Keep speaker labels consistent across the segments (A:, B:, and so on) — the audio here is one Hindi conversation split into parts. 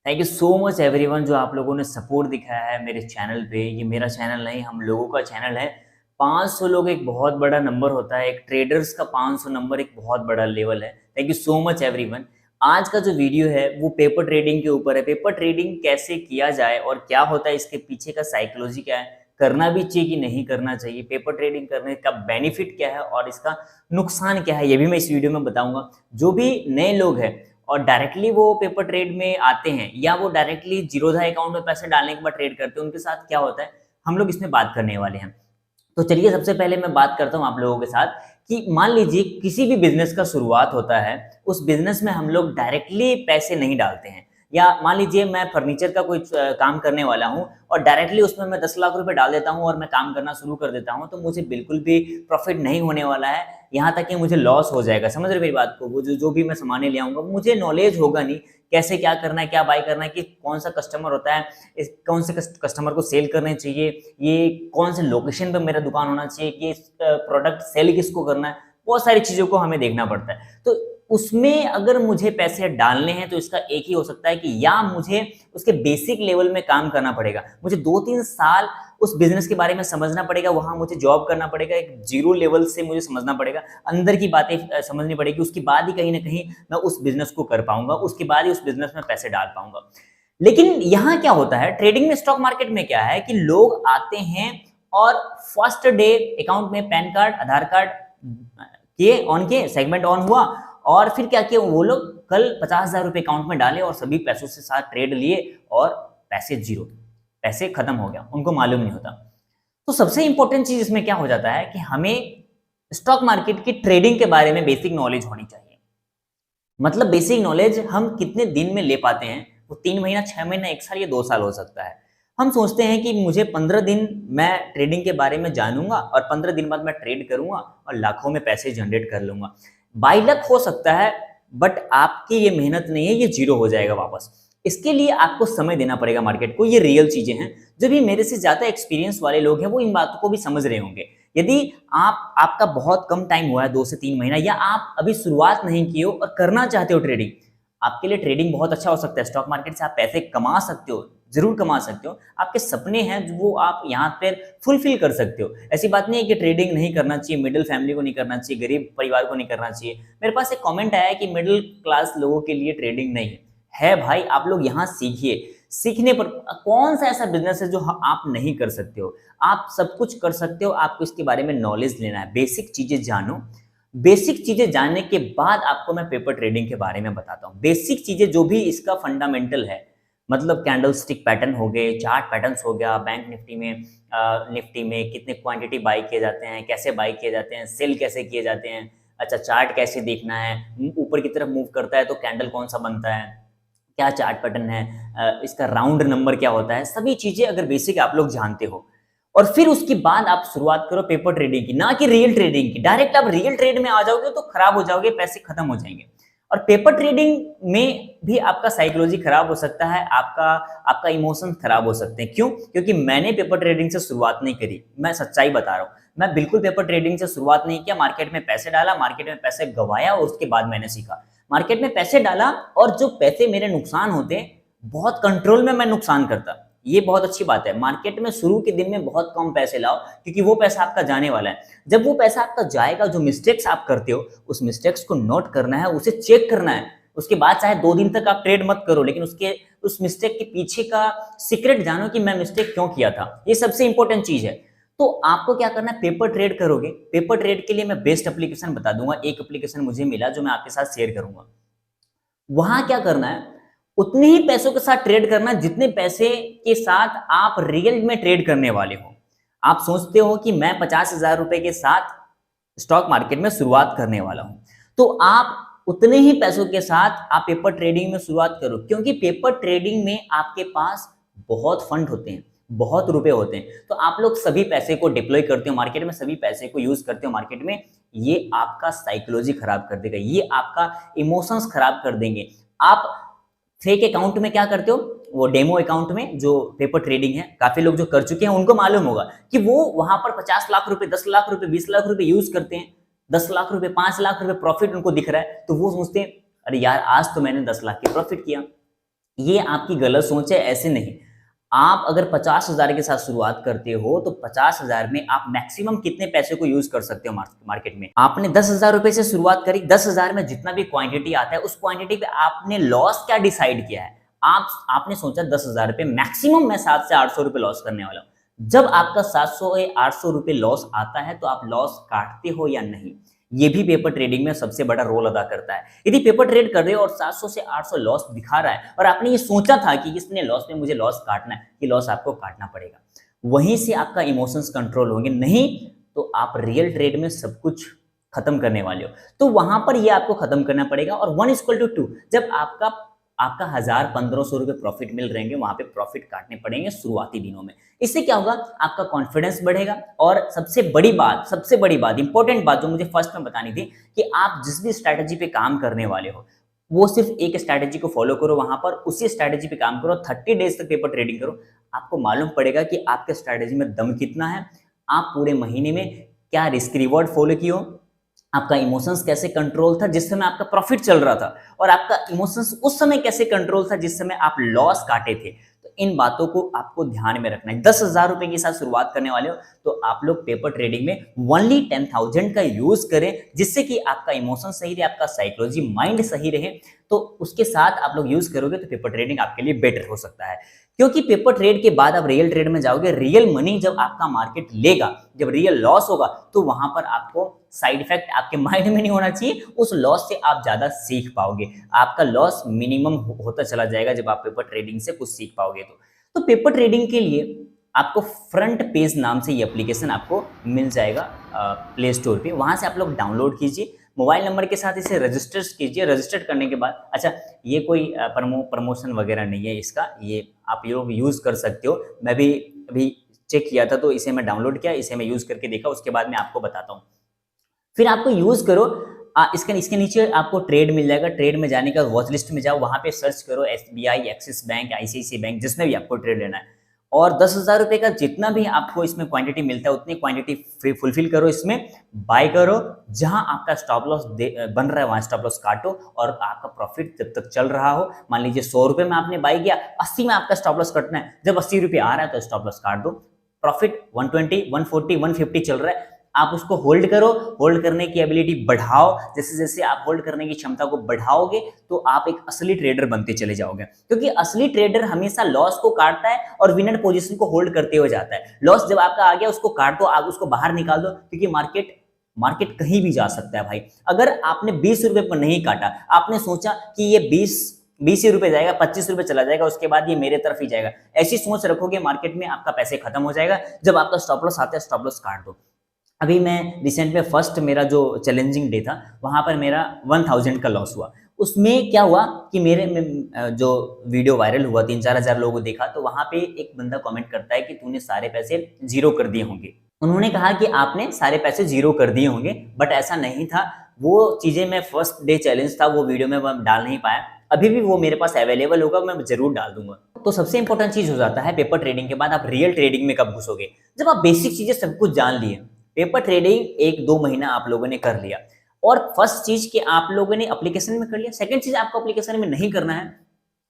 A: Thank you so much everyone जो आप लोगों ने सपोर्ट दिखाया है मेरे चैनल पे। ये मेरा चैनल नहीं, हम लोगों का चैनल है। 500 लोग एक बहुत बड़ा नंबर होता है, एक ट्रेडर्स का 500 नंबर एक बहुत बड़ा लेवल है। Thank you so much everyone. आज का जो वीडियो है वो पेपर ट्रेडिंग के ऊपर है। पेपर ट्रेडिंग कैसे किया जाए और क्या होता है, इसके पीछे का साइकोलॉजी क्या है, करना भी चाहिए कि नहीं करना चाहिए, पेपर ट्रेडिंग करने का बेनिफिट क्या है और इसका नुकसान क्या है, ये भी मैं इस वीडियो में बताऊंगा। जो भी नए लोग हैं और डायरेक्टली वो पेपर ट्रेड में आते हैं या वो डायरेक्टली जीरोधा अकाउंट में पैसे डालने के बाद ट्रेड करते हैं, उनके साथ क्या होता है हम लोग इसमें बात करने वाले हैं। तो चलिए सबसे पहले मैं बात करता हूँ आप लोगों के साथ कि मान लीजिए किसी भी बिजनेस का शुरुआत होता है, उस बिजनेस में हम लोग डायरेक्टली पैसे नहीं डालते हैं। या मान लीजिए मैं फर्नीचर का कोई काम करने वाला हूँ और डायरेक्टली उसमें मैं 10 लाख रुपए डाल देता हूँ और मैं काम करना शुरू कर देता हूँ, तो मुझे बिल्कुल भी प्रॉफिट नहीं होने वाला है। यहाँ तक कि मुझे लॉस हो जाएगा। समझ रहे मेरी बात को? वो जो भी मैं सामान ले आऊंगा, मुझे नॉलेज होगा नहीं कैसे क्या करना है, क्या बाय करना है, कि कौन सा कस्टमर होता है, कौन से कस्टमर को सेल करने चाहिए, ये कौन से लोकेशन पे मेरा दुकान होना चाहिए, कि प्रोडक्ट सेल किसको करना है। बहुत सारी चीजों को हमें देखना पड़ता है। तो उसमें अगर मुझे पैसे डालने हैं तो इसका एक ही हो सकता है कि या मुझे उसके बेसिक लेवल में काम करना पड़ेगा, मुझे 2-3 साल उस बिजनेस के बारे में समझना पड़ेगा, वहां मुझे जॉब करना पड़ेगा, एक जीरो लेवल से मुझे समझना पड़ेगा, अंदर की बातें समझनी पड़ेगी, उसके बाद ही कहीं ना कहीं मैं उस बिजनेस को कर पाऊंगा, उसके बाद ही उस बिजनेस में पैसे डाल पाऊंगा। लेकिन यहाँ क्या होता है ट्रेडिंग में, स्टॉक मार्केट में क्या है कि लोग आते हैं और फर्स्ट डे अकाउंट में पैन कार्ड, आधार कार्ड किए, ऑन किए, सेगमेंट ऑन हुआ और फिर क्या किया वो लोग, कल 50,000 रुपए अकाउंट में डाले और सभी पैसों से साथ ट्रेड लिए और पैसे जीरो, पैसे खत्म हो गया, उनको मालूम नहीं होता। तो सबसे इंपॉर्टेंट चीज इसमें क्या हो जाता है कि हमें स्टॉक मार्केट की ट्रेडिंग के बारे में बेसिक नॉलेज होनी चाहिए। मतलब बेसिक नॉलेज हम कितने दिन में ले पाते हैं, वो 3 महीना, 6 महीना, 1 साल या 2 साल हो सकता है। हम सोचते हैं कि मुझे 15 दिन मैं ट्रेडिंग के बारे में जानूंगा और 15 दिन बाद मैं ट्रेड करूंगा और लाखों में पैसे जनरेट कर लूंगा। बाई लक हो सकता है, बट आपकी ये मेहनत नहीं है, ये जीरो हो जाएगा वापस। इसके लिए आपको समय देना पड़ेगा मार्केट को। ये रियल चीजें हैं। जो भी मेरे से ज्यादा एक्सपीरियंस वाले लोग हैं वो इन बातों को भी समझ रहे होंगे। यदि आपका बहुत कम टाइम हुआ है, 2 से 3 महीना, या आप अभी शुरुआत नहीं किए हो और करना चाहते हो ट्रेडिंग, आपके लिए ट्रेडिंग बहुत अच्छा हो सकता है। स्टॉक मार्केट से आप पैसे कमा सकते हो, जरूर कमा सकते हो। आपके सपने हैं वो आप यहाँ पर फुलफिल कर सकते हो। ऐसी बात नहीं है कि ट्रेडिंग नहीं करना चाहिए, मिडिल फैमिली को नहीं करना चाहिए, गरीब परिवार को नहीं करना चाहिए। मेरे पास एक कमेंट आया है कि मिडिल क्लास लोगों के लिए ट्रेडिंग नहीं है। भाई आप लोग यहाँ सीखिए। सीखने पर कौन सा ऐसा बिजनेस है जो आप नहीं कर सकते हो? आप सब कुछ कर सकते हो। आपको इसके बारे में नॉलेज लेना है, बेसिक चीजें जानो। बेसिक चीजें जानने के बाद आपको मैं पेपर ट्रेडिंग के बारे में बताता हूँ। बेसिक चीजें जो भी इसका फंडामेंटल है, मतलब कैंडल स्टिक पैटर्न हो गए, चार्ट पैटर्न्स हो गया, बैंक निफ्टी में कितने क्वांटिटी बाई किए जाते हैं, कैसे बाई किए जाते हैं, सेल कैसे किए जाते हैं, अच्छा चार्ट कैसे देखना है, ऊपर की तरफ मूव करता है तो कैंडल कौन सा बनता है, क्या चार्ट पैटर्न है, इसका राउंड नंबर क्या होता है, सभी चीजें अगर बेसिक आप लोग जानते हो और फिर उसके बाद आप शुरुआत करो पेपर ट्रेडिंग की, ना कि रियल ट्रेडिंग की। डायरेक्ट आप रियल ट्रेड में आ जाओगे तो खराब हो जाओगे, पैसे खत्म हो जाएंगे। और पेपर ट्रेडिंग में भी आपका साइकोलॉजी खराब हो सकता है, आपका इमोशन खराब हो सकते हैं। क्यों? क्योंकि मैंने पेपर ट्रेडिंग से शुरुआत नहीं करी, मैं सच्चाई बता रहा हूँ। मैं बिल्कुल पेपर ट्रेडिंग से शुरुआत नहीं किया। मार्केट में पैसे डाला, मार्केट में पैसे गवाया और उसके बाद मैंने सीखा। मार्केट में पैसे डाला और जो पैसे मेरे नुकसान होते, बहुत कंट्रोल में मैं नुकसान करता। ये बहुत अच्छी बात है। मार्केट में शुरू के दिन में बहुत कम पैसे लाओ, क्योंकि वो पैसा आपका जाने वाला है। जब वो पैसा आपका जाएगा, जो मिस्टेक्स आप करते हो उस मिस्टेक्स को नोट करना है, उसे चेक करना है। उसके बाद चाहे 2 दिन तक आप ट्रेड मत करो, लेकिन उस मिस्टेक के पीछे का सीक्रेट जानो कि मैं मिस्टेक क्यों किया था। ये सबसे इंपॉर्टेंट चीज है। तो आपको क्या करना है, पेपर ट्रेड करोगे। पेपर ट्रेड के लिए मैं बेस्ट एप्लीकेशन बता दूंगा। एक एप्लीकेशन मुझे मिला जो मैं आपके साथ शेयर करूंगा। वहां क्या करना है, उतने ही पैसों के साथ ट्रेड करना जितने पैसे के साथ आप रियल में ट्रेड करने वाले हो। आप सोचते हो कि मैं 50,000 रुपए के साथ स्टॉक मार्केट में शुरुआत करने वाला हूं, तो आप उतने ही पैसों के साथ आप पेपर ट्रेडिंग में शुरुआत करो। क्योंकि पेपर ट्रेडिंग में आपके पास बहुत फंड होते हैं, बहुत रुपए होते हैं। तो आप लोग सभी पैसे को डिप्लॉय करते हो मार्केट में, सभी पैसे को यूज करते हो मार्केट में। ये आपका साइकोलॉजी खराब कर देगा, ये आपका इमोशंस खराब कर देंगे। आप फेक अकाउंट में क्या करते हो, वो डेमो अकाउंट में जो पेपर ट्रेडिंग है, काफी लोग जो कर चुके हैं उनको मालूम होगा कि वो वहां पर 50 लाख रुपए, 10 लाख रुपए, 20 लाख रुपए यूज करते हैं। 10 लाख रुपए, 5 लाख रुपए प्रॉफिट उनको दिख रहा है, तो वो सोचते हैं अरे यार आज तो मैंने 10 लाख की प्रॉफिट किया। ये आपकी गलत सोच है, ऐसे नहीं। आप अगर 50,000 के साथ शुरुआत करते हो तो 50,000 में आप मैक्सिमम कितने पैसे को यूज कर सकते हो मार्केट में। आपने 10,000 रुपए से शुरुआत करी, 10,000 में जितना भी क्वांटिटी आता है उस क्वांटिटी पे आपने लॉस क्या डिसाइड किया है। आपने सोचा 10,000 रुपए मैक्सिमम मैं 700 से 800 रुपए लॉस करने वाला हूं। जब आपका 700 या 800 रुपए लॉस आता है तो आप लॉस काटते हो या नहीं, ये भी पेपर ट्रेडिंग में सबसे बड़ा रोल अदा करता है। यदि पेपर ट्रेड कर रहे हो और 700 से 800 लॉस दिखा रहा है और आपने ये सोचा था कि इसने लॉस में मुझे लॉस काटना है, ये लॉस आपको काटना पड़ेगा। वहीं से आपका इमोशंस कंट्रोल होंगे, नहीं तो आप रियल ट्रेड में सब कुछ खत्म करने वाले हो। तो वहां पर ये आपको खत्म करना पड़ेगा। और 1:2 जब आपका आपका 1,000-1,500 रुपए प्रॉफिट मिल रहेंगे, वहां पे प्रॉफिट काटने पड़ेंगे शुरुआती दिनों में। इससे क्या होगा, आपका कॉन्फिडेंस बढ़ेगा। और सबसे बड़ी बात इंपॉर्टेंट बात जो मुझे फर्स्ट में बतानी थी कि आप जिस भी स्ट्रैटेजी पे काम करने वाले हो वो सिर्फ एक स्ट्रैटेजी को फॉलो करो, वहां पर उसी स्ट्रैटेजी पे काम करो, 30 डेज तक पेपर ट्रेडिंग करो। आपको मालूम पड़ेगा कि आपके स्ट्रैटेजी में दम कितना है, आप पूरे महीने में क्या रिस्क रिवॉर्ड फॉलो किए हो, आपका इमोशंस कैसे कंट्रोल था जिस समय आपका प्रॉफिट चल रहा था, और आपका इमोशंस उस समय कैसे कंट्रोल था जिस समय आप लॉस काटे थे। तो इन बातों को आपको ध्यान में रखना है। 10,000 रुपए के साथ शुरुआत करने वाले हो तो आप लोग पेपर ट्रेडिंग में ओनली 10,000 का यूज करें, जिससे कि आपका इमोशन सही रहे, आपका साइकोलॉजी माइंड सही रहे। तो उसके साथ आप लोग यूज करोगे तो पेपर ट्रेडिंग आपके लिए बेटर हो सकता है। क्योंकि पेपर ट्रेड के बाद आप रियल ट्रेड में जाओगे, रियल मनी जब आपका मार्केट लेगा, जब रियल लॉस होगा, तो वहां पर आपको साइड इफेक्ट आपके माइंड में नहीं होना चाहिए। उस लॉस से आप ज्यादा सीख पाओगे, आपका लॉस मिनिमम होता चला जाएगा जब आप पेपर ट्रेडिंग से कुछ सीख पाओगे। तो पेपर ट्रेडिंग के लिए आपको फ्रंट पेज नाम से ये एप्लीकेशन आपको मिल जाएगा प्ले स्टोर पे, वहां से आप लोग डाउनलोड कीजिए, मोबाइल नंबर के साथ इसे रजिस्टर कीजिए। रजिस्टर करने के बाद, अच्छा ये कोई प्रमोशन वगैरह नहीं है इसका, ये आप लोग यूज कर सकते हो। मैं भी अभी चेक किया था तो इसे मैं डाउनलोड किया, इसे मैं यूज करके देखा, उसके बाद मैं आपको बताता हूँ। फिर आपको यूज करो, इसके नीचे आपको ट्रेड मिल जाएगा। ट्रेड में जाने का वॉच लिस्ट में जाओ, वहां पे सर्च करो SBI, axis bank, ICICI bank, जिसमें भी आपको ट्रेड लेना है। और 10,000 रुपए का जितना भी आपको इसमें क्वांटिटी मिलता है उतनी क्वांटिटी फुलफिल करो, इसमें बाय करो। जहां आपका स्टॉप लॉस बन रहा है वहां स्टॉप लॉस काटो, और आपका प्रॉफिट जब तक चल रहा हो, मान लीजिए 100 रुपए में आपने बाय किया, 80 में आपका स्टॉप लॉस कटना है। जब 80 रुपए आ रहा है तो स्टॉप लॉस काट दो। प्रॉफिट 120, 140, 150 चल रहा है, आप उसको होल्ड करो। होल्ड करने की एबिलिटी बढ़ाओ, जैसे जैसे आप होल्ड करने की क्षमता को बढ़ाओगे तो आप एक असली ट्रेडर बनते चले जाओगे। क्योंकि असली ट्रेडर हमेशा लॉस को काटता है और विनर पोजीशन को होल्ड करते हुए जाता है। लॉस जब आपका आ गया उसको काट दो, आप उसको बाहर निकाल दो, क्योंकि मार्केट कहीं भी जा सकता है भाई। अगर आपने 20 रुपए पर नहीं काटा, आपने सोचा कि ये 20 ही रुपए जाएगा, 25 रुपए चला जाएगा, उसके बाद ये मेरे तरफ ही जाएगा, ऐसी सोच रखोगे मार्केट में, आपका पैसे खत्म हो जाएगा। जब आपका स्टॉप लॉस आता है, स्टॉप लॉस काट दो। अभी मैं रिसेंट में फर्स्ट मेरा जो चैलेंजिंग डे था वहां पर मेरा 1,000 का लॉस हुआ। उसमें क्या हुआ कि मेरे में जो वीडियो वायरल हुआ, 3-4 हजार लोगों को देखा, तो वहां पे एक बंदा कमेंट करता है कि तूने सारे पैसे जीरो कर दिए होंगे। उन्होंने कहा कि आपने सारे पैसे जीरो कर दिए होंगे, बट ऐसा नहीं था। वो चीजें मैं फर्स्ट डे चैलेंज था, वो वीडियो में मैं डाल नहीं पाया। अभी भी वो मेरे पास अवेलेबल होगा, मैं जरूर डाल दूंगा। तो सबसे इंपॉर्टेंट चीज हो जाता है पेपर ट्रेडिंग के बाद आप रियल ट्रेडिंग में कब घुसोगे, जब आप बेसिक चीजें सब कुछ जान लिए। पेपर ट्रेडिंग 1-2 महीना आप लोगों ने कर लिया, और फर्स्ट चीज कि आप लोगों ने एप्लीकेशन में कर लिया। सेकंड चीज आपको एप्लीकेशन में नहीं करना है,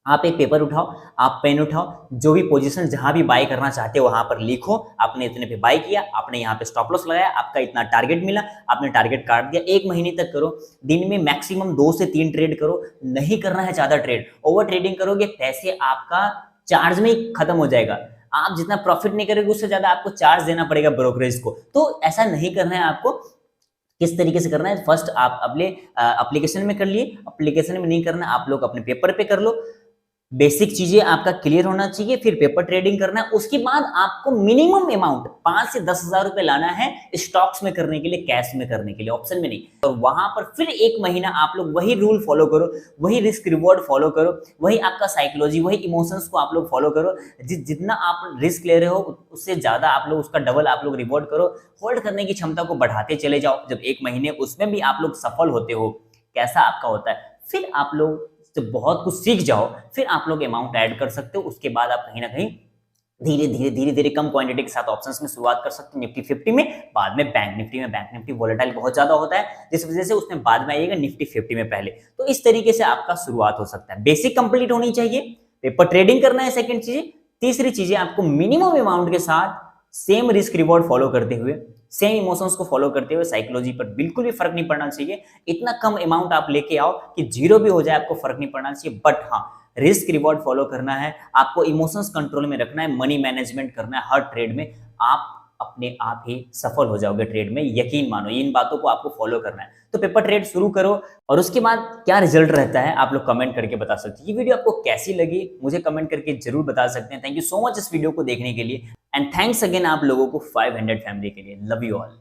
A: आप एक पेपर उठाओ, आप पेन उठाओ, जो भी पोजीशन जहां भी बाय करना चाहते हो वहां पर लिखो, आपने इतने पे बाय किया, आपने यहाँ पे स्टॉप लॉस लगाया, आपका इतना टारगेट मिला, आपने टारगेट काट दिया। 1 महीने तक करो, दिन में मैक्सिमम 2 से 3 ट्रेड करो, नहीं करना है ज्यादा ट्रेड। ओवर ट्रेडिंग करोगे पैसे आपका चार्ज में ही खत्म हो जाएगा। आप जितना प्रॉफिट नहीं करोगे उससे ज्यादा आपको चार्ज देना पड़ेगा ब्रोकरेज को। तो ऐसा नहीं करना है आपको। किस तरीके से करना है, फर्स्ट आप अपने एप्लीकेशन में कर लिए, एप्लीकेशन में नहीं करना आप लोग अपने पेपर पे कर लो। बेसिक चीजें आपका क्लियर होना चाहिए, फिर पेपर ट्रेडिंग करना है। उसके बाद आपको मिनिमम अमाउंट 5 से 10,000 रुपए लाना है स्टॉक्स में करने के लिए, कैश में करने के लिए, ऑप्शन में नहीं। और वहां पर फिर 1 महीना आप लोग वही रूल फॉलो करो, वही रिस्क रिवॉर्ड फॉलो करो, वही आपका साइकोलॉजी, वही इमोशंस को आप लोग फॉलो करो। जितना आप रिस्क ले रहे हो उससे ज्यादा आप लोग उसका डबल आप लोग रिवॉर्ड करो। होल्ड करने की क्षमता को बढ़ाते चले जाओ। जब 1 महीने उसमें भी आप लोग सफल होते हो, कैसा आपका होता है, फिर आप लोग जब बहुत कुछ सीख जाओ फिर आप लोग अमाउंट ऐड कर सकते हो। उसके बाद आप कहीं ना कहीं धीरे धीरे कम क्वांटिटी के साथ ऑप्शंस में शुरुआत कर सकते हो, निफ्टी 50 में, बाद में बैंक निफ्टी में। बैंक निफ्टी वोलेटाइल बहुत ज्यादा होता है, जिस वजह से उसमें बाद में आइएगा निफ्टी 50 में पहले। तो इस तरीके से आपका शुरुआत हो सकता है। बेसिक कंप्लीट होनी चाहिए, पेपर ट्रेडिंग करना है सेकंड चीज। तीसरी चीज है आपको मिनिमम अमाउंट के साथ सेम रिस्क रिवॉर्ड फॉलो करते हुए, सेम इमोशंस को फॉलो करते हुए, साइकोलॉजी पर बिल्कुल भी फर्क नहीं पड़ना चाहिए। इतना कम अमाउंट आप लेके आओ कि जीरो भी हो जाए, आपको फर्क नहीं पड़ना चाहिए। बट हाँ, रिस्क रिवॉर्ड फॉलो करना है, आपको इमोशंस कंट्रोल में रखना है, मनी मैनेजमेंट करना है। हर ट्रेड में आप अपने आप ही सफल हो जाओगे ट्रेड में, यकीन मानो। इन बातों को आपको फॉलो करना है। तो पेपर ट्रेड शुरू करो, और उसके बाद क्या रिजल्ट रहता है आप लोग कमेंट करके बता सकते हैं। ये वीडियो आपको कैसी लगी मुझे कमेंट करके जरूर बता सकते हैं। थैंक यू सो मच इस वीडियो को देखने के लिए, एंड थैंक्स अगेन आप लोगों को 500 फैमिली के लिए। Love you all.